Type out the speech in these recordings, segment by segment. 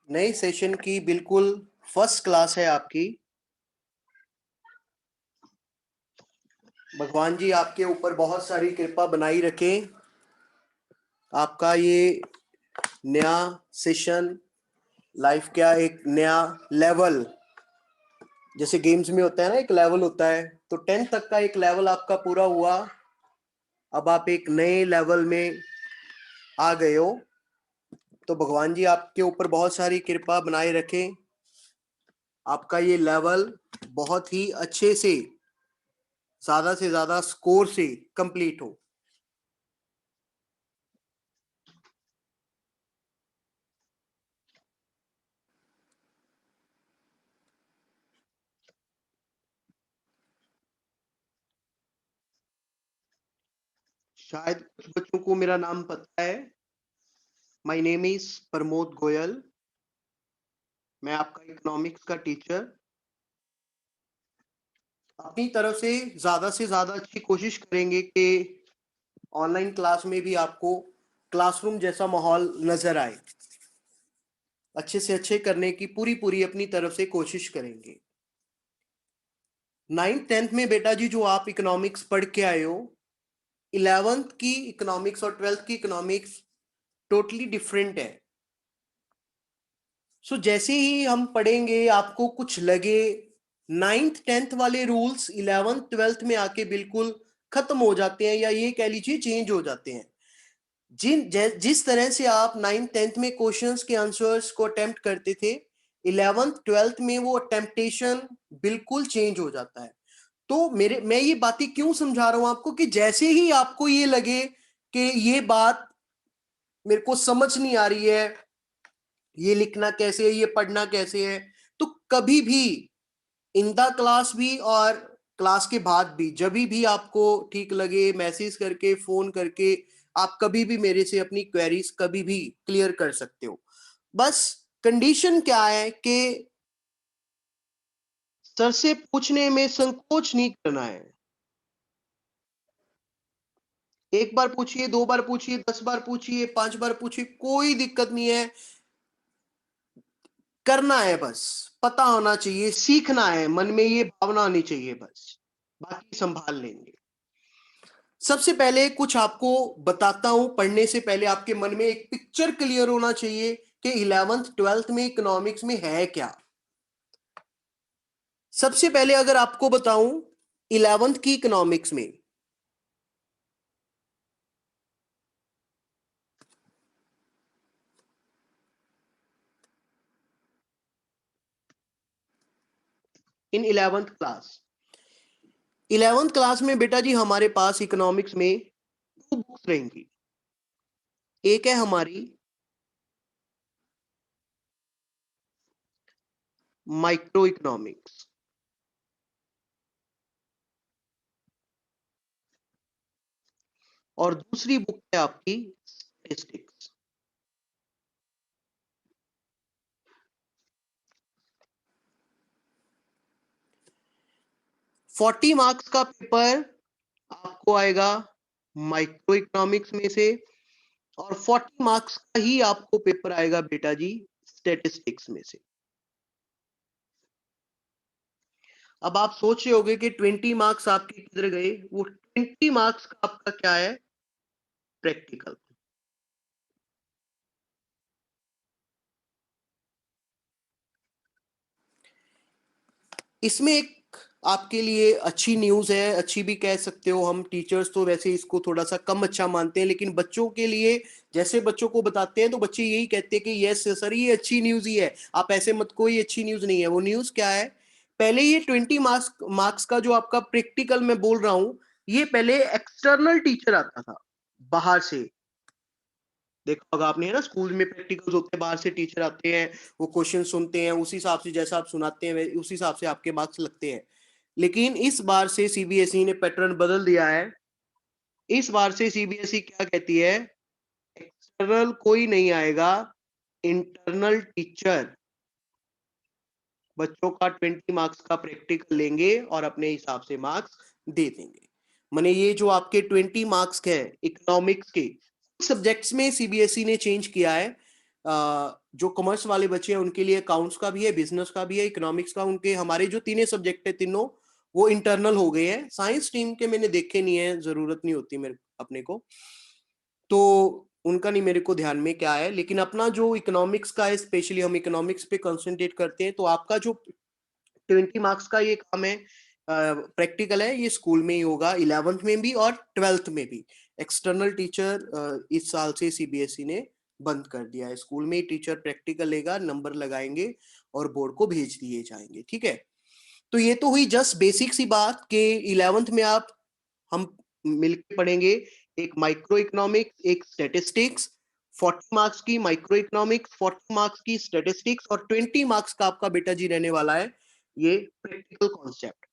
नए सेशन की बिल्कुल फर्स्ट क्लास है आपकी। भगवान जी आपके ऊपर बहुत सारी कृपा बनाई रखें। आपका ये नया सेशन लाइफ का एक नया लेवल, जैसे गेम्स में होता है ना, एक लेवल होता है, तो 10th तक का एक लेवल आपका पूरा हुआ। अब आप एक नए लेवल में आ गए हो, तो भगवान जी आपके ऊपर बहुत सारी कृपा बनाए रखें। आपका ये लेवल बहुत ही अच्छे से ज्यादा स्कोर से कंप्लीट हो। शायद कुछ बच्चों को मेरा नाम पता है। My name is Pramod Goyal. मैं आपका इकोनॉमिक्स का टीचर। अपनी तरफ से ज्यादा अच्छी कोशिश करेंगे कि ऑनलाइन क्लास में भी आपको क्लासरूम जैसा माहौल नजर आए। अच्छे से अच्छे करने की पूरी पूरी अपनी तरफ से कोशिश करेंगे। 9th 10th में बेटा जी जो आप इकोनॉमिक्स पढ़ के आए हो, 11th की इकोनॉमिक्स और 12th की इकोनॉमिक्स टोटली डिफरेंट है। सो जैसे ही हम पढ़ेंगे आपको कुछ लगे 9th 10th वाले रूल्स 11th 12th में आके बिल्कुल खत्म हो जाते हैं, या ये कह लीजिए चेंज हो जाते हैं। जिस तरह से आप 9th 10th में क्वेश्चंस के आंसर्स को अटेम्प्ट करते थे, 11th 12th में वो टेम्पटेशन बिल्कुल चेंज हो जाता है। तो मैं ये बातें क्यों समझा रहा हूं आपको, कि जैसे ही आपको ये लगे कि ये बात मेरे को समझ नहीं आ रही है, ये लिखना कैसे है, ये पढ़ना कैसे है, तो कभी भी इन द क्लास भी और क्लास के बाद भी जब भी आपको ठीक लगे, मैसेज करके, फोन करके, आप कभी भी मेरे से अपनी क्वेरीज कभी भी क्लियर कर सकते हो। बस कंडीशन क्या है कि सर से पूछने में संकोच नहीं करना है। एक बार पूछिए, 2 बार पूछिए, 10 बार पूछिए, 5 बार पूछिए, कोई दिक्कत नहीं है। करना है, बस पता होना चाहिए, सीखना है, मन में ये भावना होनी चाहिए, बस बाकी संभाल लेंगे। सबसे पहले कुछ आपको बताता हूं, पढ़ने से पहले आपके मन में एक पिक्चर क्लियर होना चाहिए कि 11th 12th में इकोनॉमिक्स में है क्या। सबसे पहले अगर आपको बताऊं 11th की इकोनॉमिक्स में, इन 11th क्लास में बेटा जी हमारे पास इकोनॉमिक्स में 2 बुक्स रहेंगी। एक है हमारी माइक्रो इकोनॉमिक्स, और दूसरी बुक है आपकी स्टैटिस्टिक्स। 40 मार्क्स का पेपर आपको आएगा माइक्रो इकोनॉमिक्स में से, और 40 मार्क्स का ही आपको पेपर आएगा बेटा जी स्टैटिस्टिक्स में से। अब आप सोच रहे होगे कि 20 मार्क्स आपके किधर गए। वो 20 मार्क्स का आपका क्या है, प्रैक्टिकल। इसमें एक आपके लिए अच्छी न्यूज है, अच्छी भी कह सकते हो। हम टीचर्स तो वैसे इसको थोड़ा सा कम अच्छा मानते हैं, लेकिन बच्चों के लिए जैसे बच्चों को बताते हैं तो बच्चे यही कहते हैं कि यस सर ये अच्छी न्यूज ही है, आप ऐसे मत, कोई अच्छी न्यूज नहीं है। वो न्यूज क्या है, पहले ये 20 मार्क्स मार्क्स का जो आपका प्रैक्टिकल मैं बोल रहा हूं, ये पहले एक्सटर्नल टीचर आता था बाहर से। देखा होगा आपने, है ना, स्कूल में प्रैक्टिकल्स होते हैं, बाहर से टीचर आते हैं, वो क्वेश्चन सुनते हैं, उसी हिसाब से जैसा आप सुनाते हैं उसी हिसाब से आपके मार्क्स लगते हैं। लेकिन इस बार से सीबीएसई ने पैटर्न बदल दिया है। इस बार से सीबीएसई क्या कहती है, एक्सटर्नल कोई नहीं आएगा, इंटरनल टीचर बच्चों का 20 मार्क्स का प्रैक्टिकल लेंगे और अपने हिसाब से मार्क्स दे देंगे। माने ये जो आपके 20 मार्क्स के इकोनॉमिक्स के सब्जेक्ट्स में सीबीएसई ने चेंज किया है। जो कॉमर्स वाले बच्चे हैं उनके लिए अकाउंट्स का भी है, बिजनेस का भी है, इकोनॉमिक्स का, उनके हमारे जो तीनों सब्जेक्ट है तीनों वो इंटरनल हो गए हैं। साइंस टीम के मैंने देखे नहीं है, जरूरत नहीं होती मेरे अपने को, तो उनका नहीं मेरे को ध्यान में क्या है। लेकिन अपना जो इकोनॉमिक्स का है, स्पेशली हम इकोनॉमिक्स पे कंसंट्रेट करते हैं, तो आपका जो 20 मार्क्स का ये काम है, प्रैक्टिकल है, ये स्कूल में ही होगा, 11th में भी और 12th में भी। एक्सटर्नल टीचर इस साल से सीबीएसई ने बंद कर दिया है, स्कूल में ही टीचर प्रैक्टिकल लेगा, नंबर लगाएंगे और बोर्ड को भेज दिए जाएंगे, ठीक है। तो ये तो हुई जस्ट बेसिक सी बात कि 11th में आप हम मिलकर पढ़ेंगे एक माइक्रो इकोनॉमिक्स, एक स्टैटिस्टिक्स, 40 मार्क्स की माइक्रो इकोनॉमिक्स, 40 मार्क्स की स्टैटिस्टिक्स और 20 मार्क्स का आपका बेटा जी रहने वाला है ये प्रैक्टिकल कॉन्सेप्ट।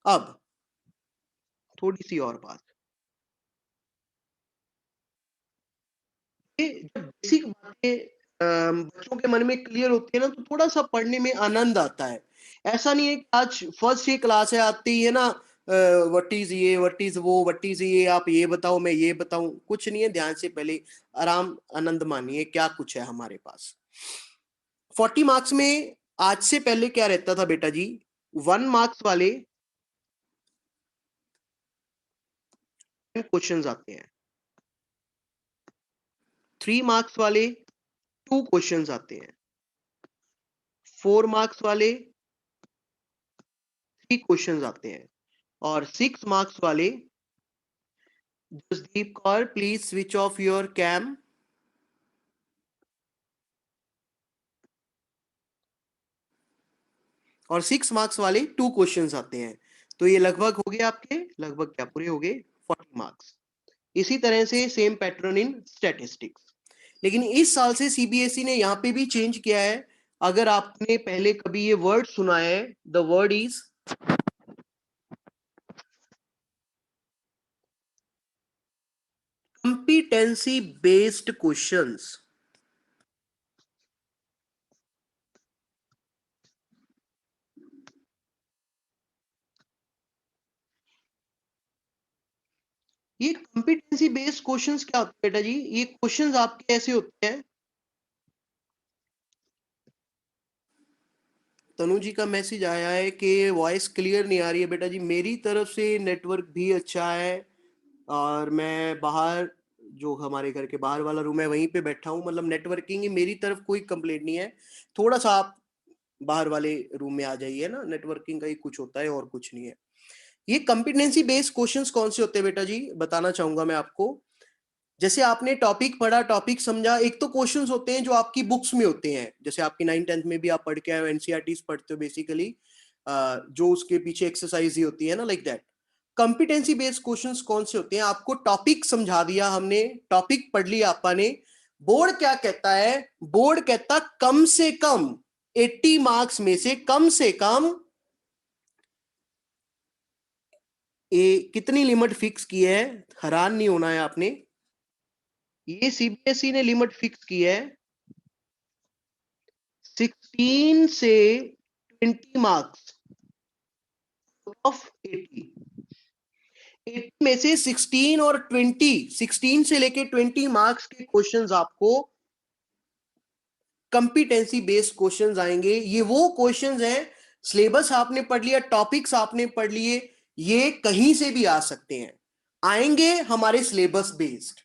अब थोड़ी सी और बात, जब बेसिक बातें बच्चों के मन में क्लियर होती है ना, तो थोड़ा सा पढ़ने में आनंद आता है। ऐसा नहीं है कि आज फर्स्ट ही क्लास है, आती है ना, व्हाट इज ये, व्हाट इज वो, व्हाट इज ये, आप ये बताओ मैं ये बताऊं, कुछ नहीं है। ध्यान से पहले आराम आनंद मानिए क्या कुछ है हमारे पास। 40 मार्क्स में आज से पहले क्या रहता था बेटा जी, 1 मार्क्स वाले क्वेश्चंस आते हैं, 3 मार्क्स वाले 2 क्वेश्चंस आते हैं, 4 मार्क्स वाले 3 क्वेश्चंस आते हैं, और 6 मार्क्स वाले, Jasdeep Kaur please switch off your cam, और 6 मार्क्स वाले 2 क्वेश्चंस आते हैं। तो ये लगभग हो गए आपके, लगभग क्या पूरे हो गए 40 मार्क्स। इसी तरह से सेम पैटर्न इन स्टैटिस्टिक्स। लेकिन इस साल से सीबीएसई ने यहाँ पे भी चेंज किया है। अगर आपने पहले कभी ये वर्ड सुना है, the word is competency based questions. ये कंपिटेंसी बेस्ड क्वेश्चंस क्या होते हैं बेटा जी? ये क्वेश्चंस आपके ऐसे होते हैं, तनु जी का मैसेज आया है कि वॉइस क्लियर नहीं आ रही है बेटा जी। मेरी तरफ से नेटवर्क भी अच्छा है, और मैं बाहर जो हमारे घर के बाहर वाला रूम है वहीं पे बैठा हूँ, मतलब नेटवर्किंग ही, मेरी तरफ कोई कंप्लेंट नहीं है। थोड़ा सा आप बाहर वाले रूम में आ जाइए ना, नेटवर्किंग का ही कुछ होता है और कुछ नहीं है। ये कॉम्पिटेंसी बेस्ड क्वेश्चंस कौन से होते हैं बेटा जी, बताना चाहूंगा मैं आपको। जैसे आपने टॉपिक पढ़ा, टॉपिक समझा, एक तो क्वेश्चंस होते हैं जो आपकी बुक्स में होते हैं, जैसे आपकी 9th-10th में भी आप पढ़ के आए हो, एनसीईआरटी पढ़ते हो बेसिकली, जो उसके पीछे एक्सरसाइज ही होती है ना, like that. Competency based questions कौन से होते हैं? आपको टॉपिक समझा दिया हमने, टॉपिक पढ़ लिया आपने, बोर्ड क्या कहता है? बोर्ड कहता कम से कम 80 मार्क्स में से कम से कम कितनी लिमिट फिक्स की है? हैरान नहीं होना है आपने, ये सीबीएसई ने लिमिट फिक्स की है 16 से 20 मार्क्स ऑफ 80। 80 में से 16 और 20, 16 से लेके 20 मार्क्स के क्वेश्चंस आपको कंपिटेंसी बेस्ड क्वेश्चंस आएंगे। ये वो क्वेश्चंस हैं, सिलेबस आपने पढ़ लिया, टॉपिक्स आपने पढ़ लिए, ये कहीं से भी आ सकते हैं, आएंगे हमारे सिलेबस बेस्ड।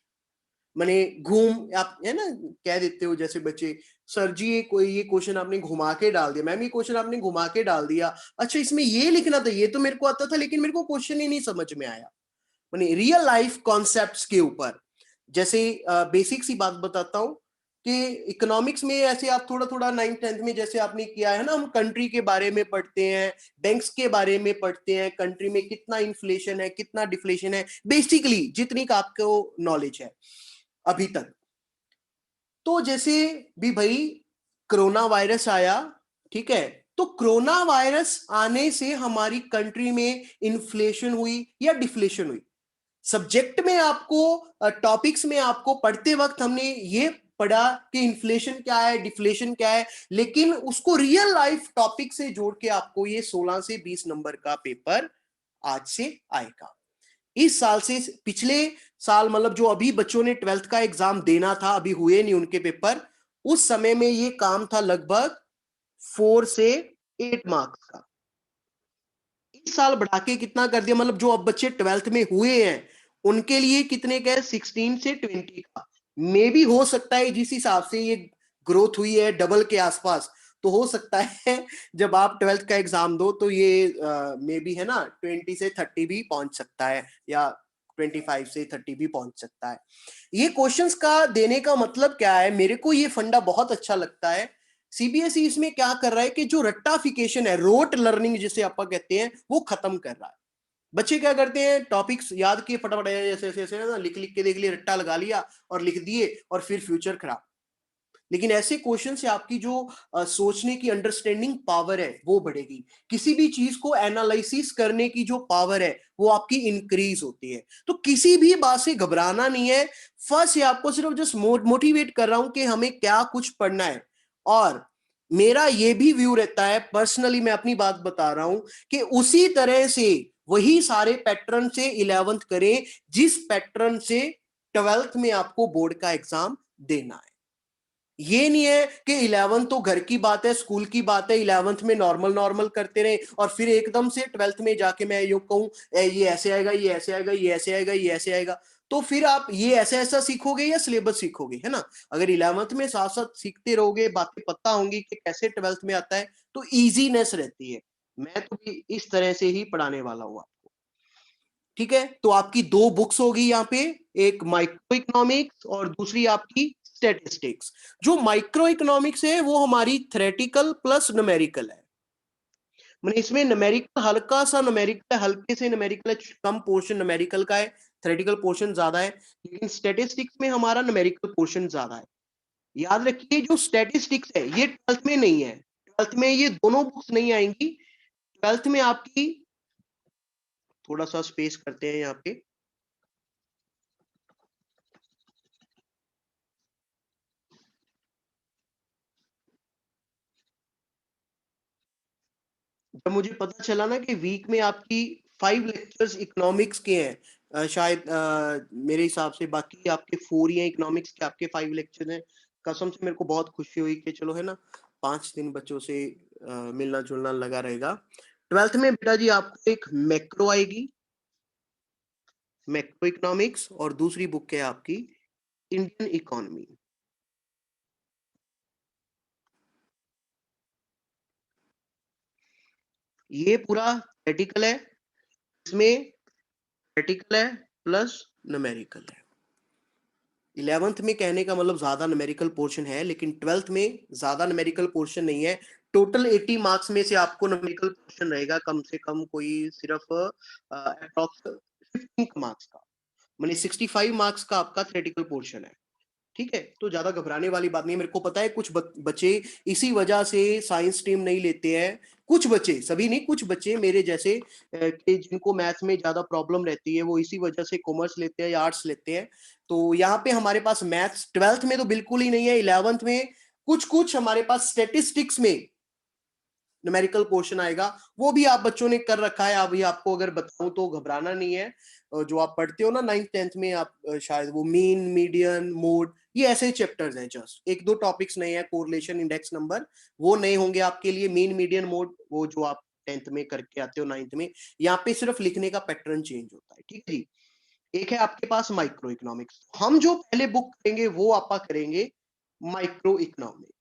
मैंने घूम, आप है ना कह देते हो जैसे बच्चे, सर जी ये कोई ये क्वेश्चन आपने घुमा के डाल दिया, मैम ये क्वेश्चन आपने घुमा के डाल दिया, अच्छा इसमें ये लिखना था, ये तो मेरे को आता था लेकिन मेरे को क्वेश्चन ही नहीं समझ में आया। मैंने रियल लाइफ कॉन्सेप्ट्स के ऊपर, जैसे बेसिक सी बात बताता हूँ कि इकोनॉमिक्स में ऐसे आप थोड़ा थोड़ा 9th-10th में जैसे आपने किया है ना, हम कंट्री के बारे में पढ़ते हैं, बैंक्स के बारे में पढ़ते हैं, कंट्री में कितना इन्फ्लेशन है, कितना डिफ्लेशन है, बेसिकली जितनी का आपको नॉलेज है अभी तक। तो जैसे भी भाई कोरोना वायरस आया, ठीक है, तो कोरोना वायरस आने से हमारी कंट्री में इन्फ्लेशन हुई या डिफ्लेशन हुई? सब्जेक्ट में आपको, टॉपिक्स में आपको पढ़ते वक्त हमने ये पढ़ा कि इन्फ्लेशन क्या है, डिफ्लेशन क्या है, लेकिन उसको रियल लाइफ टॉपिक से जोड़ के आपको ये 16 से 20 नंबर का पेपर आज से आएगा। इस साल से, पिछले साल मतलब जो अभी बच्चों ने 12th का एग्जाम देना था, अभी हुए नहीं उनके पेपर, उस समय में ये काम था लगभग 4 से 8 मार्क्स का। इस साल बढ़ा के कितना कर दिया, मतलब जो अब बच्चे 12th में हुए हैं उनके लिए कितने का है, 16 से 20 का। मे भी हो सकता है जिस हिसाब से ये ग्रोथ हुई है डबल के आसपास, तो हो सकता है जब आप 12th का एग्जाम दो तो ये मे भी है ना 20 से 30 भी पहुंच सकता है, या 25 से 30 भी पहुंच सकता है। ये क्वेश्चंस का देने का मतलब क्या है, मेरे को ये फंडा बहुत अच्छा लगता है। सीबीएसई इसमें क्या कर रहा है कि जो रट्टाफिकेशन है, रोट लर्निंग जिसे आप कहते हैं, वो खत्म कर रहा है। बच्चे क्या करते हैं, टॉपिक्स याद किए फटाफट ऐसे ऐसे ऐसे ना लिख लिख के देख लिए, रट्टा लगा लिया और लिख दिए, और फिर फ्यूचर खराब। लेकिन ऐसे क्वेश्चन से आपकी जो सोचने की अंडरस्टैंडिंग पावर है वो बढ़ेगी, किसी भी चीज को एनालिसिस करने की जो पावर है वो आपकी इंक्रीज होती है। तो किसी भी बात से घबराना नहीं है। फर्स्ट ये आपको सिर्फ जस्ट मोटिवेट कर रहा हूं कि हमें क्या कुछ पढ़ना है। और मेरा ये भी व्यू रहता है, पर्सनली मैं अपनी बात बता रहा हूं, कि उसी तरह से वही सारे पैटर्न से 11th करें जिस पैटर्न से 12th में आपको बोर्ड का एग्जाम देना है। ये नहीं है कि 11th तो घर की बात है, स्कूल की बात है, 11th में नॉर्मल नॉर्मल करते रहे और फिर एकदम से 12th में जाके मैं यो कहूं ये ऐसे आएगा, ये ऐसे आएगा, ये ऐसे आएगा, ये ऐसे आएगा, तो फिर आप ये ऐसा ऐसा सीखोगे या सिलेबस सीखोगे, है ना। अगर 11th में साथ साथ सीखते रहोगे, बातें पता होंगी कि कैसे 12th में आता है, तो इजीनेस रहती है। मैं तो भी इस तरह से ही पढ़ाने वाला हूं आपको। ठीक है, तो आपकी दो बुक्स होगी यहाँ पे, एक माइक्रो इकोनॉमिक्स और दूसरी आपकी स्टैटिस्टिक्स। जो माइक्रो इकोनॉमिक्स है वो हमारी थ्योरेटिकल प्लस न्यूमेरिकल है, मैंने इसमें न्यूमेरिकल हल्का सा न्यूमेरिकल, हल्के से न्यूमेरिकल, कम पोर्शन न्यूमेरिकल का है, थ्योरेटिकल पोर्शन ज्यादा है। लेकिन स्टैटिस्टिक्स में हमारा न्यूमेरिकल पोर्शन ज्यादा है। याद रखिए जो स्टैटिस्टिक्स है ये 12th में नहीं है, 12th में ये दोनों बुक्स नहीं आएंगी। 12th में आपकी, थोड़ा सा स्पेस करते हैं यहाँ पे, जब मुझे पता चला ना कि वीक में आपकी 5 लेक्चर्स इकोनॉमिक्स के हैं, शायद मेरे हिसाब से बाकी आपके 4 या इकोनॉमिक्स के आपके 5 लेक्चर हैं, कसम से मेरे को बहुत खुशी हुई कि चलो है ना 5 दिन बच्चों से मिलना जुलना लगा रहेगा। 12th में बेटा जी आपको एक मैक्रो आएगी, मैक्रो इकोनॉमिक्स, और दूसरी बुक है आपकी इंडियन इकोनॉमी। ये पूरा थ्योरेटिकल है, इसमें थ्योरेटिकल है प्लस न्यूमेरिकल है। 11th में कहने का मतलब ज्यादा न्यूमेरिकल पोर्शन है, लेकिन 12th में ज्यादा न्यूमेरिकल पोर्शन नहीं है। टोटल 80 मार्क्स में से आपको न्यूमेरिकल पोर्शन रहेगा कम से कम कोई सिर्फ अप्रॉक्स 15 मार्क्स का, माने 65 मार्क्स का आपका थ्योरेटिकल पोर्शन है। ठीक है, तो ज्यादा घबराने वाली बात नहीं है। मेरे को पता है कुछ बच्चे इसी वजह से साइंस स्ट्रीम नहीं लेते हैं, कुछ बच्चे, सभी नहीं, कुछ बच्चे मेरे जैसे कि जिनको मैथ्स में ज्यादा प्रॉब्लम रहती है, वो इसी वजह से कॉमर्स लेते हैं या आर्ट्स लेते हैं। तो यहाँ पे हमारे पास मैथ्स 12th में तो बिल्कुल ही नहीं है, 11th में कुछ कुछ हमारे पास स्टेटिस्टिक्स में न्यूमेरिकल पोर्शन आएगा, वो भी आप बच्चों ने कर रखा है। अभी आपको अगर बताऊं तो घबराना नहीं है। जो आप पढ़ते हो ना 9th 10th में, आप शायद वो मीन मीडियन मोड, ये ऐसे चैप्टर्स हैं, जस्ट एक दो टॉपिक्स नए हैं, कोरिलेशन इंडेक्स नंबर, वो नए होंगे आपके लिए। मीन मीडियन मोड वो जो आप 10th में करके आते हो 9th में, यहाँ पे सिर्फ लिखने का पैटर्न चेंज होता है। ठीक है जी। एक है आपके पास माइक्रो इकोनॉमिक्स, हम जो पहले बुक करेंगे वो आपा करेंगे माइक्रो इकोनॉमिक्स।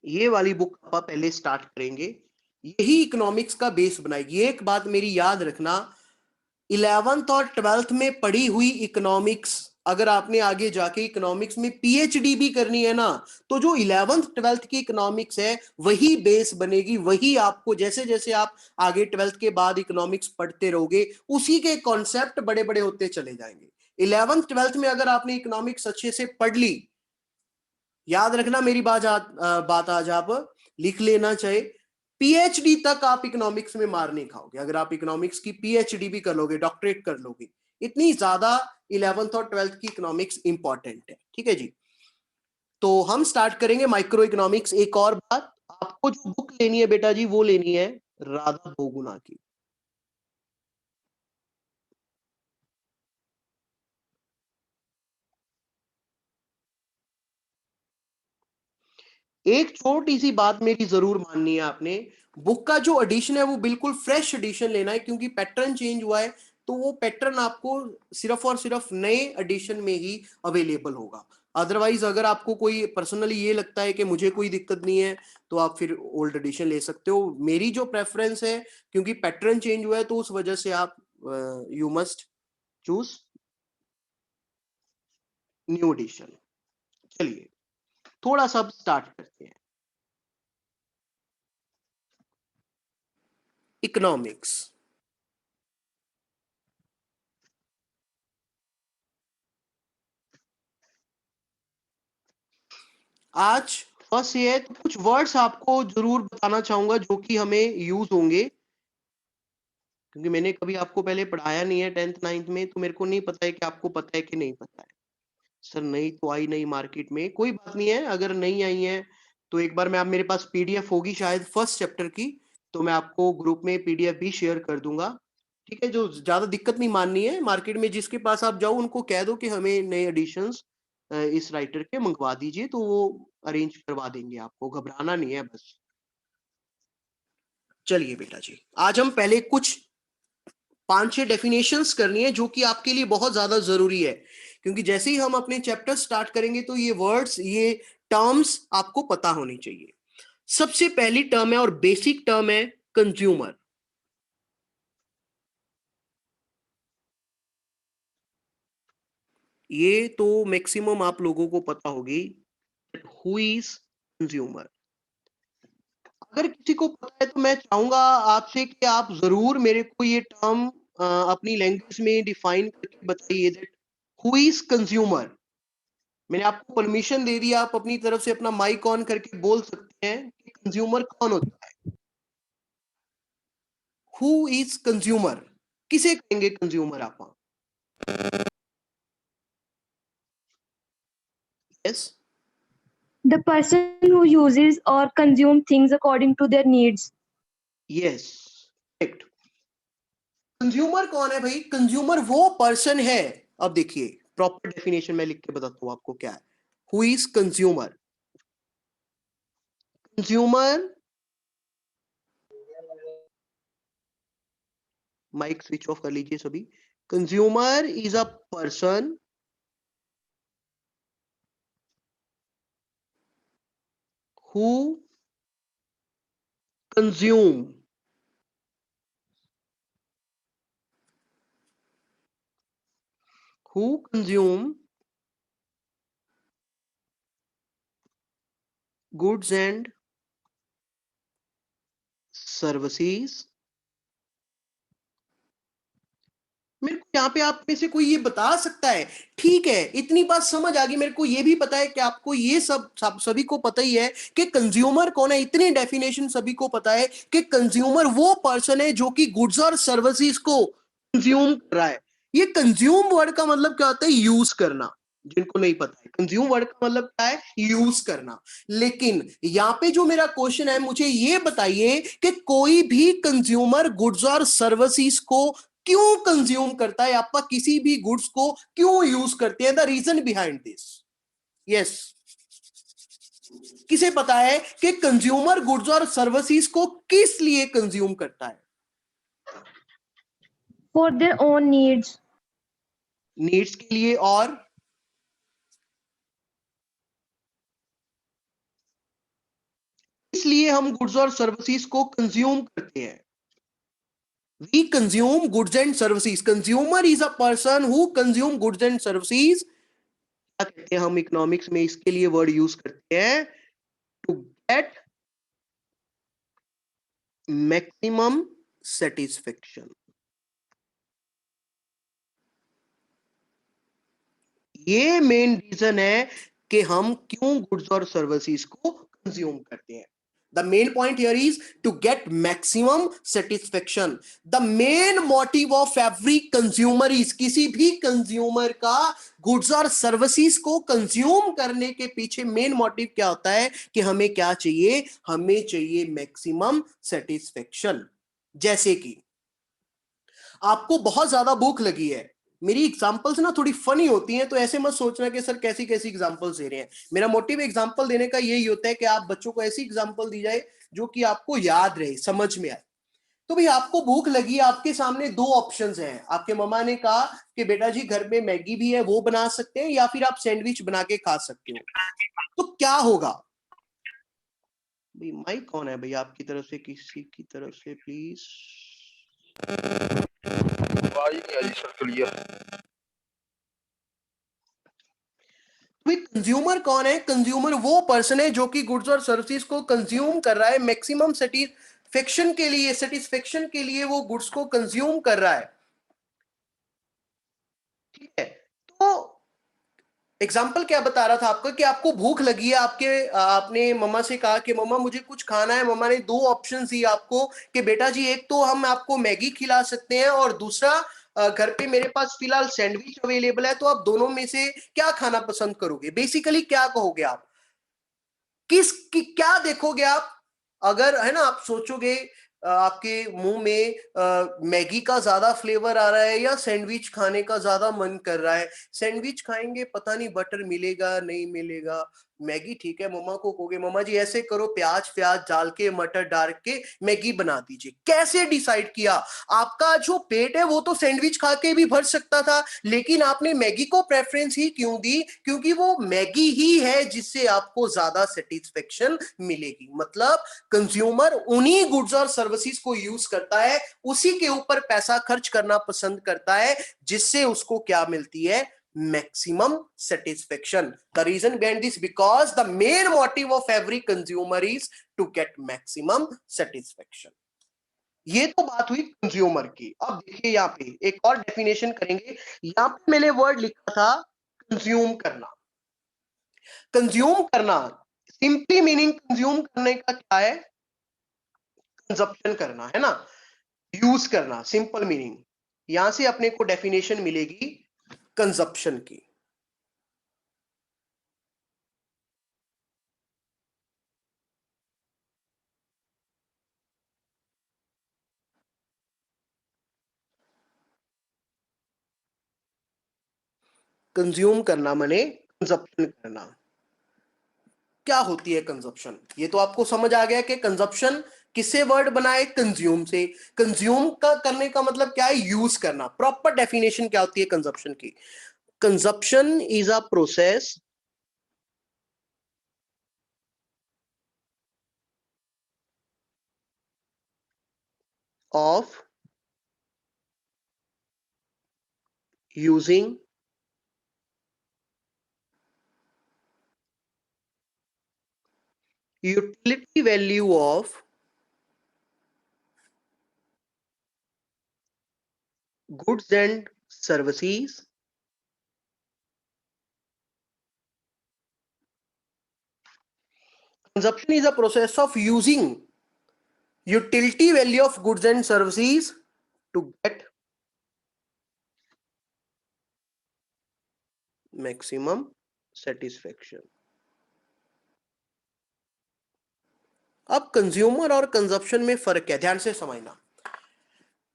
ये वाली बुक आप पहले स्टार्ट करेंगे, यही इकोनॉमिक्स का बेस बनाएगी। एक बात मेरी याद रखना, 11th और 12th में पढ़ी हुई इकोनॉमिक्स अगर आपने आगे जाके इकोनॉमिक्स में पीएचडी भी करनी है ना, तो जो 11th 12th की इकोनॉमिक्स है वही बेस बनेगी, वही आपको जैसे जैसे आप आगे 12th के बाद इकोनॉमिक्स पढ़ते रहोगे उसी के कॉन्सेप्ट बड़े बड़े होते चले जाएंगे। 11th 12th में अगर आपने इकोनॉमिक्स अच्छे से पढ़ ली, याद रखना मेरी बात आज आप लिख लेना, चाहे पीएचडी तक आप इकोनॉमिक्स में मार नहीं खाओगे। अगर आप इकोनॉमिक्स की पीएचडी भी कर लोगे, डॉक्टरेट कर लोगे, इतनी ज्यादा 11th और 12th की इकोनॉमिक्स इंपॉर्टेंट है, ठीक है जी। तो हम स्टार्ट करेंगे माइक्रो इकोनॉमिक्स। एक और बात, आपको जो बुक लेनी है बेटा जी वो लेनी है राधा बहुगुणा की। एक छोटी सी बात मेरी जरूर माननी है आपने, बुक का जो एडिशन है वो बिल्कुल फ्रेश एडिशन लेना है, क्योंकि पैटर्न चेंज हुआ है, तो वो पैटर्न आपको सिर्फ और सिर्फ नए एडिशन में ही अवेलेबल होगा। अदरवाइज अगर आपको कोई पर्सनली ये लगता है कि मुझे कोई दिक्कत नहीं है, तो आप फिर ओल्ड एडिशन ले सकते हो। मेरी जो प्रेफरेंस है, क्योंकि पैटर्न चेंज हुआ है, तो उस वजह से आप you must choose new edition. चलिए थोड़ा सा स्टार्ट करते हैं। इकोनॉमिक्स, आज फर्स्ट ये है, तो कुछ वर्ड्स आपको जरूर बताना चाहूंगा जो कि हमें यूज होंगे, क्योंकि मैंने कभी आपको पहले पढ़ाया नहीं है 10th 9th में, तो मेरे को नहीं पता है कि आपको पता है कि नहीं पता है। सर नहीं तो आई नहीं मार्केट में, कोई बात नहीं है, अगर नहीं आई है तो एक बार मैं, आप मेरे पास पीडीएफ होगी शायद फर्स्ट चैप्टर की, तो मैं आपको ग्रुप में पीडीएफ भी शेयर कर दूंगा, ठीक है। जो ज्यादा दिक्कत नहीं माननी है, मार्केट में जिसके पास आप जाओ उनको कह दो कि हमें नए एडिशंस इस राइटर के मंगवा दीजिए, तो वो अरेंज करवा देंगे, आपको घबराना नहीं है बस। चलिए बेटा जी, आज हम पहले कुछ 5-6 डेफिनेशंस करनी है जो कि आपके लिए बहुत ज्यादा जरूरी है, क्योंकि जैसे ही हम अपने चैप्टर स्टार्ट करेंगे तो ये वर्ड्स, ये टर्म्स आपको पता होनी चाहिए। सबसे पहली टर्म है और बेसिक टर्म है कंज्यूमर। ये तो मैक्सिमम आप लोगों को पता होगी, हु इज कंज्यूमर। अगर किसी को पता है तो मैं चाहूंगा आपसे कि आप जरूर मेरे को ये टर्म अपनी लैंग्वेज में डिफाइन करके बताइए, दैट हु इज कंज्यूमर। मैंने आपको परमिशन दे दिया, आप अपनी तरफ से अपना माइक ऑन करके बोल सकते हैं कि कंज्यूमर कौन होता है। हु इज कंज्यूमर, किसे कहेंगे कंज्यूमर आप? Yes, The person who uses or consumes things according to their needs. Yes, correct. Consumer कौन है भाई? कंज्यूमर वो पर्सन है, अब देखिए प्रॉपर डेफिनेशन मैं लिख के बताता हूं आपको क्या है। Who is consumer? Consumer, mic switch off कर लीजिए सभी। Consumer is a person who consume, who consume goods and services। मेरे को यहाँ पे आप में से कोई ये बता सकता है? ठीक है, इतनी बात समझ आ गई, मेरे को ये भी पता है कि आपको ये सब सभी को पता ही है कि कंज्यूमर कौन है, इतनी डेफिनेशन सभी को पता है कि कंज्यूमर वो पर्सन है जो कि गुड्स और सर्विसेज को कंज्यूम कर रहा है। ये कंज्यूम वर्ड का मतलब क्या होता है? यूज करना। जिनको नहीं पता है, कंज्यूम वर्ड का मतलब क्या है? यूज करना। लेकिन यहाँ पे जो मेरा क्वेश्चन है, मुझे ये बताइए कि कोई भी कंज्यूमर गुड्स और सर्विसेज को क्यों कंज्यूम करता है, आपका किसी भी गुड्स को क्यों यूज करते हैं? The reason behind this. Yes, किसे पता है कि कंज्यूमर गुड्स और सर्विसेज को किस लिए कंज्यूम करता है? For their own needs. Needs के लिए, और इसलिए हम गुड्स और सर्विसेज को कंज्यूम करते हैं। We consume goods and services. Consumer is a person who consume goods and services. क्या कहते हैं हम इकोनॉमिक्स में इसके लिए वर्ड यूज करते हैं? To get maximum satisfaction. ये मेन रीजन है कि हम क्यों गुड्स और सर्विसेज को कंज्यूम करते हैं। The main point here is to get maximum satisfaction. The main motive of every consumer is, किसी भी कंज्यूमर का गुड्स और सर्विसेज को कंज्यूम करने के पीछे मेन मोटिव क्या होता है कि हमें क्या चाहिए, हमें चाहिए मैक्सिमम सेटिस्फेक्शन। जैसे कि आपको बहुत ज्यादा भूख लगी है, मेरी एग्जांपल्स ना थोड़ी फनी होती हैं, तो ऐसे मत सोचना कि सर कैसी कैसी एग्जांपल्स दे रहे हैं। मेरा मोटिव एग्जांपल देने का यही होता है कि आप बच्चों को ऐसी एग्जांपल दी जाए जो कि आपको याद रहे, समझ में आए। तो भाई आपको भूख लगी, आपके सामने दो ऑप्शंस हैं। आपके मम्मा ने कहा कि बेटा जी घर में मैगी भी है, वो बना सकते हैं, या फिर आप सैंडविच बना के खा सकते हो। तो क्या होगा भाई? माइक कौन है भाई आपकी तरफ से, किसी की तरफ से प्लीज? आवाज नहीं आ रही सर, क्लियर। कंज्यूमर कौन है? कंज्यूमर वो पर्सन है जो कि गुड्स और सर्विसेज को कंज्यूम कर रहा है मैक्सिमम सेटिस्फेक्शन के लिए, सेटिस्फेक्शन के लिए वो गुड्स को कंज्यूम कर रहा है। ठीक है, तो एग्जाम्पल क्या बता रहा था आपको कि आपको भूख लगी है, आपने मम्मा से कहा कि मम्मा मुझे कुछ खाना है। मम्मा ने दो ऑप्शन दी आपको कि बेटा जी एक तो हम आपको मैगी खिला सकते हैं, और दूसरा घर पे मेरे पास फिलहाल सैंडविच अवेलेबल है, तो आप दोनों में से क्या खाना पसंद करोगे? बेसिकली क्या कहोगे आप, क्या देखोगे आप? अगर है ना, आप सोचोगे आपके मुंह में मैगी का ज्यादा फ्लेवर आ रहा है या सैंडविच खाने का ज्यादा मन कर रहा है। सैंडविच खाएंगे, पता नहीं बटर मिलेगा नहीं मिलेगा। मैगी ठीक है, मम्मा को कहोगे मम्मा जी ऐसे करो, प्याज प्याज डाल के मटर डाल के मैगी बना दीजिए। कैसे डिसाइड किया? आपका जो पेट है वो तो सैंडविच खा के भी भर सकता था, लेकिन आपने मैगी को प्रेफरेंस ही क्यों दी? क्योंकि वो मैगी ही है जिससे आपको ज्यादा सेटिस्फेक्शन मिलेगी। मतलब कंज्यूमर उन्हीं गुड्स और सर्विसेज को यूज करता है, उसी के ऊपर पैसा खर्च करना पसंद करता है, जिससे उसको क्या मिलती है? maximum satisfaction. The reason behind this, because the main motive of every consumer is to get maximum satisfaction. ये तो बात हुई कंज्यूमर की। अब देखिए यहाँ पे एक और डेफिनेशन करेंगे। यहाँ पे मैंने वर्ड लिखा था कंज्यूम करना। कंज्यूम करना सिंपली मीनिंग कंज्यूम करने का क्या है? कंजप्शन करना, है ना, यूज करना, सिंपल मीनिंग। यहां से अपने को डेफिनेशन मिलेगी कंजप्शन की। कंज्यूम करना माने कंजप्शन करना। क्या होती है कंजप्शन? ये तो आपको समझ आ गया कि कंजप्शन किससे वर्ड बनाए? कंज्यूम से। कंज्यूम का करने का मतलब क्या है? यूज करना। प्रॉपर डेफिनेशन क्या होती है कंजप्शन की? Consumption is a process of using utility value of goods and services consumption is a process of using utility value of goods and services to get maximum satisfaction. अब consumer और consumption में फर्क है, ध्यान से समझना।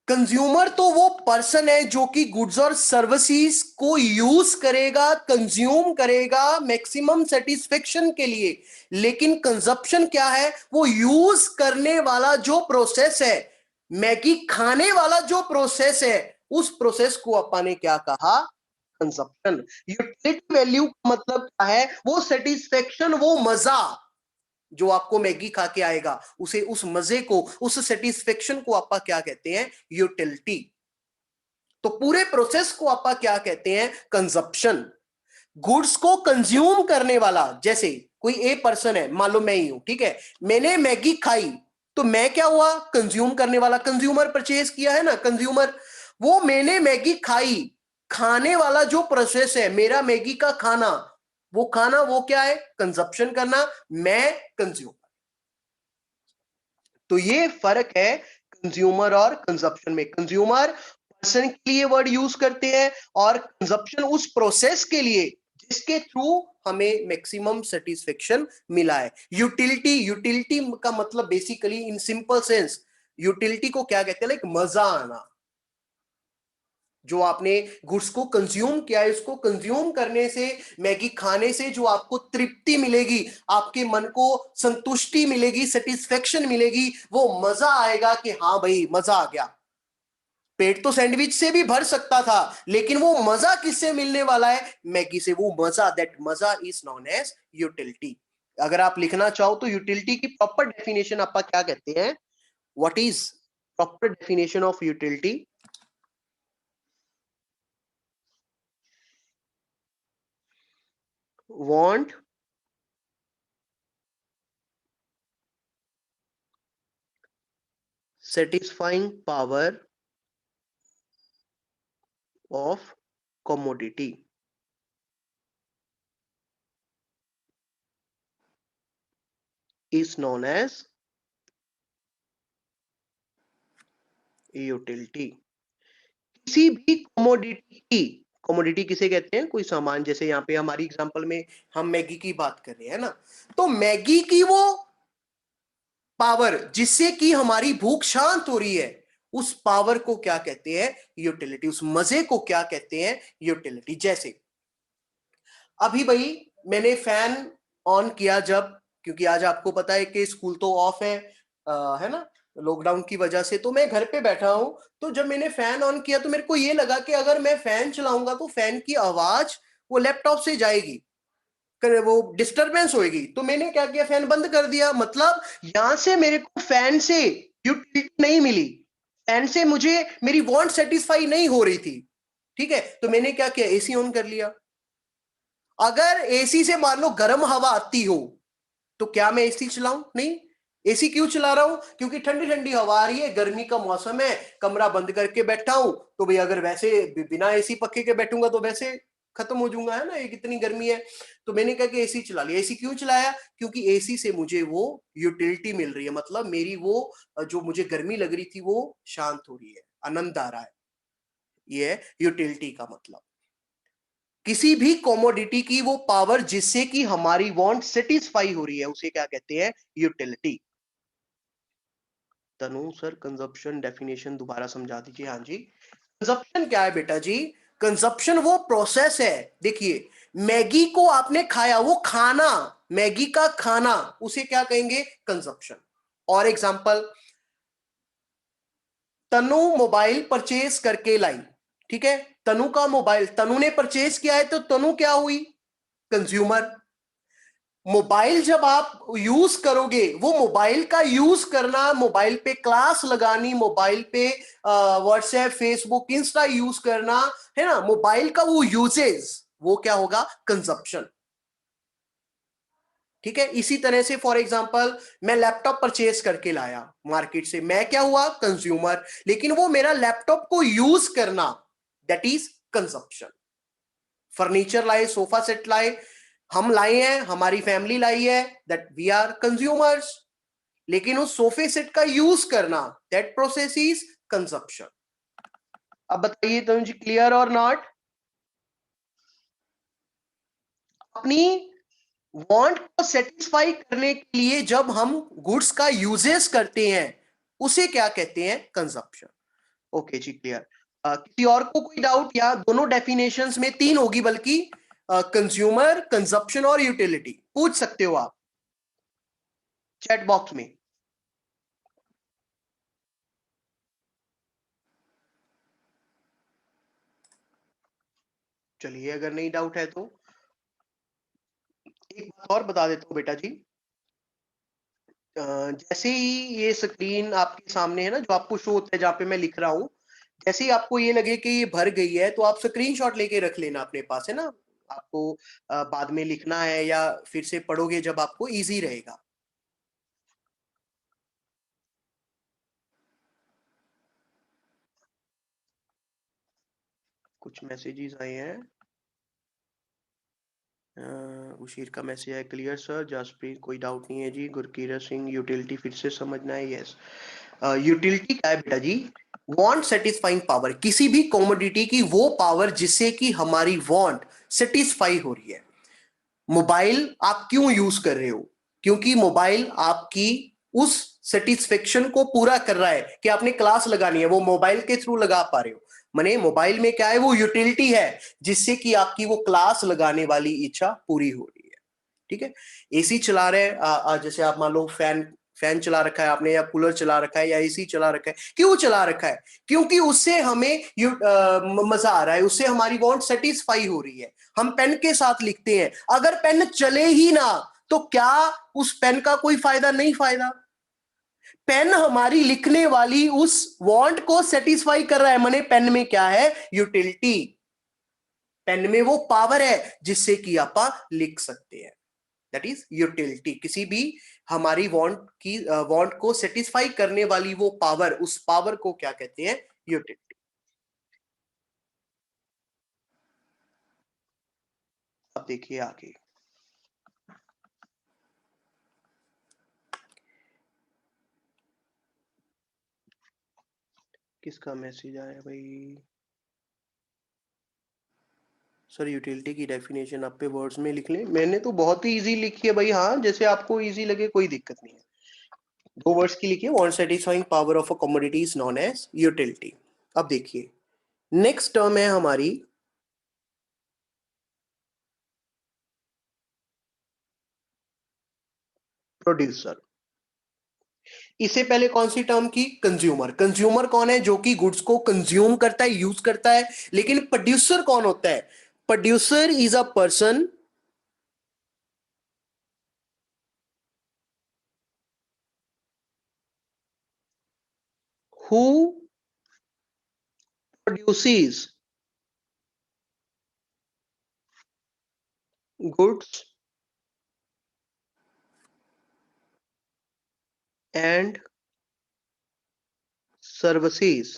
Consumer तो वो पर्सन है जो कि गुड्स और सर्विसेज को यूज करेगा, कंज्यूम करेगा मैक्सिमम सेटिस्फेक्शन के लिए। लेकिन कंजप्शन क्या है? वो यूज करने वाला जो प्रोसेस है, मैगी खाने वाला जो प्रोसेस है, उस प्रोसेस को अपन ने क्या कहा? कंजप्शन। यूटिलिटी वैल्यू का मतलब क्या है? वो सेटिस्फेक्शन, वो मजा जो आपको मैगी खा के आएगा, उसे, उस मजे को, उस सेटिस्फेक्शन को आपा क्या कहते हैं? यूटिलिटी। तो पूरे प्रोसेस को आपा क्या कहते हैं? कंजप्शन। गुड्स को कंज्यूम करने वाला, जैसे कोई ए पर्सन है, मान लो मैं ही हूं, ठीक है, मैंने मैगी खाई, तो मैं क्या हुआ? कंज्यूम करने वाला। कंज्यूमर परचेज किया है ना, कंज्यूमर। वो मैंने मैगी खाई, खाने वाला जो प्रोसेस है मेरा मैगी का खाना, वो खाना वो क्या है? कंजप्शन करना। मैं कंज्यूम। तो ये फर्क है कंज्यूमर और कंजप्शन में। कंज्यूमर पर्सन के लिए वर्ड यूज करते हैं और कंजप्शन उस प्रोसेस के लिए जिसके थ्रू हमें मैक्सिमम सेटिस्फेक्शन मिला है। यूटिलिटी, यूटिलिटी का मतलब basically in simple sense utility को क्या कहते हैं, लाइक मजा आना। जो आपने गुड्स को कंज्यूम किया है, उसको कंज्यूम करने से, मैगी खाने से जो आपको तृप्ति मिलेगी, आपके मन को संतुष्टि मिलेगी, सेटिस्फेक्शन मिलेगी, वो मजा आएगा कि हाँ भाई मजा आ गया। पेट तो सैंडविच से भी भर सकता था, लेकिन वो मजा किससे मिलने वाला है, मैगी से। वो मजा, दैट मजा इज नोन एज यूटिलिटी। अगर आप लिखना चाहो तो यूटिलिटी की प्रॉपर डेफिनेशन आप क्या कहते हैं, what is proper definition of utility? want, satisfying power of commodity is known as utility। किसी भी कमोडिटी किसे कहते हैं, कोई सामान। जैसे यहाँ पे हमारी एग्जांपल में हम मैगी की बात कर रहे हैं ना, तो मैगी की वो पावर जिससे कि हमारी भूख शांत हो रही है, उस पावर को क्या कहते हैं, यूटिलिटी। उस मजे को क्या कहते हैं, यूटिलिटी। जैसे अभी भाई मैंने फैन ऑन किया जब, क्योंकि आज आपको पता है कि स्कूल तो ऑफ है ना, लॉकडाउन की वजह से, तो मैं घर पे बैठा हूं। तो जब मैंने फैन ऑन किया तो मेरे को ये लगा कि अगर मैं फैन चलाऊंगा तो फैन की आवाज वो लैपटॉप से जाएगी, वो डिस्टरबेंस होगी। तो मैंने क्या किया, फैन बंद कर दिया। मतलब यहां से मेरे को फैन से यूटिलिटी नहीं मिली, फैन से मुझे मेरी वांट सेटिस्फाई नहीं हो रही थी। ठीक है, तो मैंने क्या किया, एसी ऑन कर लिया। अगर एसी से मान लो गर्म हवा आती हो तो क्या मैं एसी चलाऊं? नहीं। एसी क्यों चला रहा हूं? क्योंकि ठंडी ठंडी हवा आ रही है, गर्मी का मौसम है, कमरा बंद करके बैठा हूं। तो भाई अगर वैसे बिना एसी पक्के के बैठूंगा तो वैसे खत्म हो जाऊंगा, है ना, ये कितनी गर्मी है। तो मैंने कहा कि एसी चला लिया। एसी क्यों चलाया? क्योंकि एसी से मुझे वो यूटिलिटी मिल रही है, मतलब मेरी वो जो मुझे गर्मी लग रही थी वो शांत हो रही है, आनंद आ रहा है। ये है यूटिलिटी का मतलब। किसी भी कॉमोडिटी की वो पावर जिससे कि हमारी वांट सेटिस्फाई हो रही है, उसे क्या कहते हैं, यूटिलिटी। तनु सर कंजप्शन डेफिनेशन दोबारा समझा दीजिए। हाँ जी, कंजप्शन क्या है बेटा जी? कंजप्शन वो प्रोसेस है, देखिए मैगी को आपने खाया, वो खाना, मैगी का खाना, उसे क्या कहेंगे, कंजप्शन। और एग्जांपल, तनु मोबाइल परचेज करके लाई। ठीक है, तनु का मोबाइल तनु ने परचेज किया है, तो तनु क्या हुई, कंज्यूमर। मोबाइल जब आप यूज करोगे, वो मोबाइल का यूज करना, मोबाइल पे क्लास लगानी, मोबाइल पे व्हाट्सएप फेसबुक इंस्टा यूज करना, है ना, मोबाइल का वो यूजेज, वो क्या होगा, कंजप्शन। ठीक है, इसी तरह से फॉर एग्जांपल मैं लैपटॉप परचेज करके लाया मार्केट से, मैं क्या हुआ, कंज्यूमर। लेकिन वो मेरा लैपटॉप को यूज करना, दैट इज कंजप्शन। फर्नीचर लाए, सोफा सेट लाए, हम लाए हैं, हमारी फैमिली लाई है, दैट वी आर कंज्यूमर्स। लेकिन उस सोफे सेट का यूज करना, दैट प्रोसेस इज कंजप्शन। अब बताइए तुम जी, क्लियर और नॉट? अपनी वांट को सेटिस्फाई करने के लिए जब हम गुड्स का यूजेस करते हैं, उसे क्या कहते हैं, कंजप्शन। ओके जी, क्लियर। किसी और को कोई डाउट? या दोनों डेफिनेशंस में तीन होगी, बल्कि कंज्यूमर, कंजप्शन और यूटिलिटी, पूछ सकते हो आप चैट बॉक्स में। चलिए, अगर नहीं डाउट है तो एक बात और बता देता हूँ बेटा जी। जैसे ही ये स्क्रीन आपके सामने है ना, जो आपको शो होता है जहां पे मैं लिख रहा हूं, जैसे ही आपको ये लगे कि ये भर गई है, तो आप स्क्रीनशॉट लेके रख लेना अपने पास, है ना। आपको बाद में लिखना है या फिर से पढ़ोगे जब, आपको इजी रहेगा। कुछ मैसेजेस आए हैं, उशीर का मैसेज है क्लियर सर। जसप्रीत कोई डाउट नहीं है जी। गुरकीरत सिंह यूटिलिटी फिर से समझना है। यस, यूटिलिटी क्या है बेटा जी? वांट सेटिस्फाइंग पावर, किसी भी कमोडिटी की वो पावर जिससे कि हमारी वांट सेटिस्फाई हो रही है। मोबाइल आप क्यों यूज कर रहे हो? क्योंकि मोबाइल आपकी उस सेटिस्फेक्शन को पूरा कर रहा है कि आपने क्लास लगानी है, वो मोबाइल के थ्रू लगा पा रहे हो। माने मोबाइल में क्या है, वो यूटिलिटी है जिससे कि आपकी वो क्लास लगाने वाली इच्छा पूरी हो रही है। ठीक है, एसी चला रहे हैं, जैसे आप मान लो फैन चला रखा है आपने, या कूलर चला रखा है, या एसी चला रखा है। क्यों चला रखा है? क्योंकि उससे हमें मजा आ रहा है, उससे हमारी वांट सेटिस्फाई हो रही है। हम पेन के साथ लिखते हैं, अगर पेन चले ही ना तो क्या उस पेन का कोई फायदा? नहीं फायदा। पेन हमारी लिखने वाली उस वांट को सेटिस्फाई कर रहा है। माने पेन में क्या है? यूटिलिटी। पेन में वो पावर है जिससे कि आप लिख सकते हैं। That is utility. किसी भी हमारी वांट को सेटिस्फाई करने वाली वो पावर, उस पावर को क्या कहते हैं? यूटिलिटी। अब देखिए आगे, किसका मैसेज आया भाई? सर यूटिलिटी की डेफिनेशन आप पे वर्ड्स में लिख लें। मैंने तो बहुत ही इजी लिखी है भाई। हाँ, जैसे आपको इजी लगे, कोई दिक्कत नहीं है। 2 वर्ड्स की लिखिए, want satisfying power of a commodity is known as utility. अब देखिए, नेक्स्ट टर्म है हमारी प्रोड्यूसर। इससे पहले कौन सी टर्म की? कंज्यूमर। कंज्यूमर कौन है? जो कि गुड्स को कंज्यूम करता है, यूज करता है। लेकिन प्रोड्यूसर कौन होता है? Producer is a person who produces goods and services.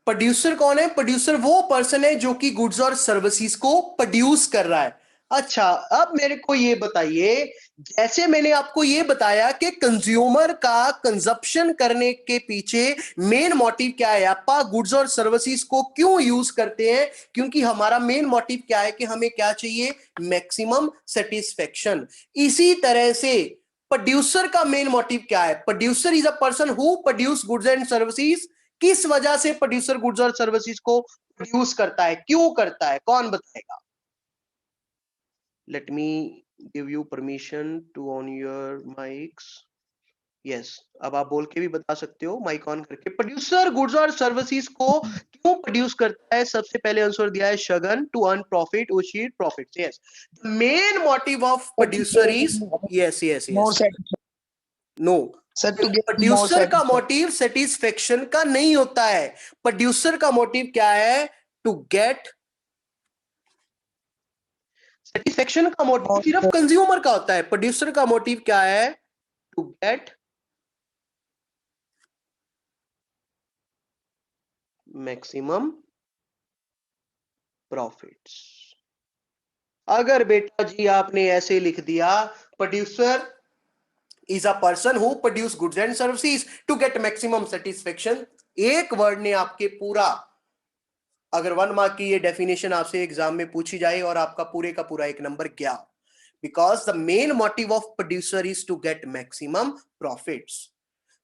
Producer कौन है? प्रोड्यूसर वो पर्सन है जो कि गुड्स और सर्विसेज को प्रोड्यूस कर रहा है। अच्छा, अब मेरे को ये बताइए, जैसे मैंने आपको ये बताया कि कंज्यूमर का कंजप्शन करने के पीछे मेन मोटिव क्या है, आप गुड्स और सर्विसेज को क्यों यूज करते हैं? क्योंकि हमारा मेन मोटिव क्या है कि हमें क्या चाहिए? Maximum satisfaction. इसी तरह से प्रोड्यूसर का मेन मोटिव क्या है? Producer is a person who produce goods and services. किस वजह से प्रोड्यूसर गुड्स और सर्विसेज को प्रोड्यूस करता है? क्यों करता है? कौन बताएगा? Let me give you permission to on your mics. Yes, अब आप बोल के भी बता सकते हो माइक ऑन करके। प्रोड्यूसर गुड्स और सर्विसेज को क्यों प्रोड्यूस करता है? सबसे पहले आंसर दिया है शगन, टू अर्न प्रॉफिट, उशीर profit. Yes, the main motive of producer is, yes yes more yes, satisfaction. No, Sir, to get more producer का satisfaction. मोटिव सेटिस्फेक्शन का नहीं होता है। प्रोड्यूसर का मोटिव क्या है? To get satisfaction. का मोटिव सिर्फ कंज्यूमर का होता है। प्रोड्यूसर का मोटिव क्या है? To get maximum profits. अगर बेटा जी आपने ऐसे लिख दिया, producer is a person who produce goods and services to get maximum satisfaction, एक वर्ड ने आपके पूरा, अगर 1 मार्क की ये डेफिनेशन आपसे एग्जाम में पूछी जाए और आपका पूरे का पूरा 1 नंबर गया। Because the main motive of producer is to get maximum profits.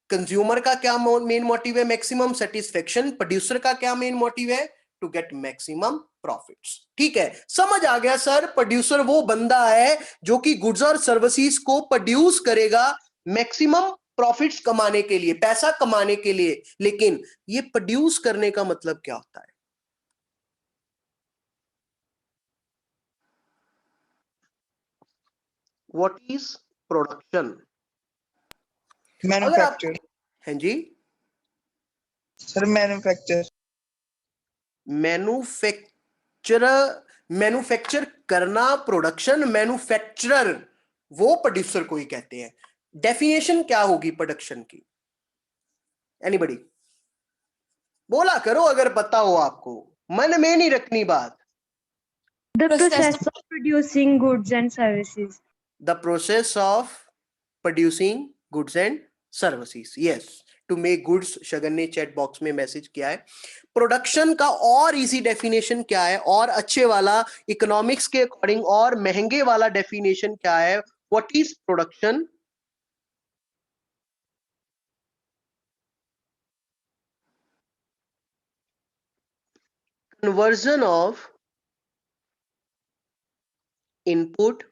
Consumer का क्या मेन मोटिव है? Maximum satisfaction. प्रोड्यूसर का क्या मेन मोटिव है? To get maximum profits. ठीक है, समझ आ गया सर। प्रोड्यूसर वो बंदा है जो कि गुड्स और सर्विसेज को प्रोड्यूस करेगा मैक्सिमम प्रॉफिट्स कमाने के लिए, पैसा कमाने के लिए। लेकिन ये प्रोड्यूस करने का मतलब क्या होता है? What is production? अगर आप, Manufacture. हैं जी, Sir, manufacture. मैन्युफैक्चर, मैन्युफैक्चर करना, प्रोडक्शन, मैन्युफैक्चरर, वो प्रोड्यूसर को ही कहते हैं। डेफिनेशन क्या होगी प्रोडक्शन की? एनीबडी बोला करो अगर पता हो आपको, मन में नहीं रखनी बात। The Process- process of producing goods and services. The process of producing goods and services. Yes, to make goods. Shagun ने चैट बॉक्स में मैसेज किया है. प्रोडक्शन का और इजी डेफिनेशन क्या है, और अच्छे वाला इकोनॉमिक्स के अकॉर्डिंग और महंगे वाला डेफिनेशन क्या है? What is production? Conversion of input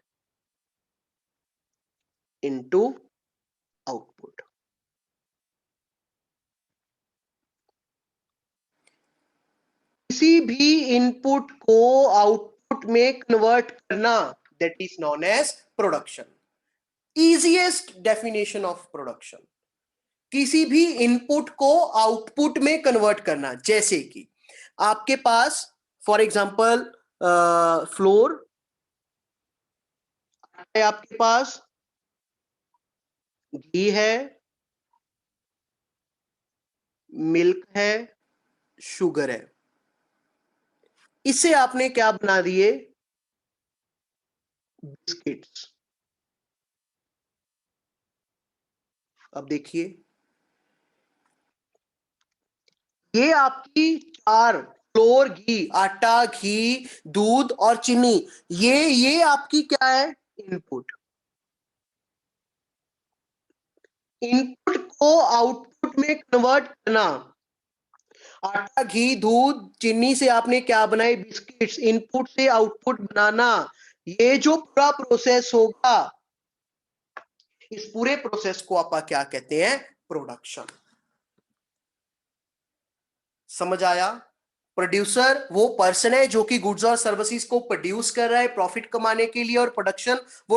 into output. किसी भी इनपुट को आउटपुट में कन्वर्ट करना, that is known as production. Easiest definition of production. किसी भी इनपुट को आउटपुट में कन्वर्ट करना. जैसे कि आपके पास फॉर एग्जांपल फ्लोर है, आपके पास घी है, मिल्क है, शुगर है. इससे आपने क्या बना दिए? बिस्किट्स. अब देखिए, ये आपकी चार, फ्लोर, घी, आटा, घी, दूध और चीनी, ये आपकी क्या है? इनपुट. इनपुट को आउटपुट में कन्वर्ट करना. आटा, घी, दूध, चीनी से आपने क्या बनाए? बिस्किट्स. इनपुट से आउटपुट बनाना, ये जो पूरा प्रोसेस होगा, इस पूरे प्रोसेस को आप क्या कहते हैं? प्रोडक्शन. समझ आया? प्रोड्यूसर वो पर्सन है जो कि गुड्स और सर्विसेज को प्रोड्यूस कर रहा है प्रॉफिट कमाने के लिए, और प्रोडक्शन वो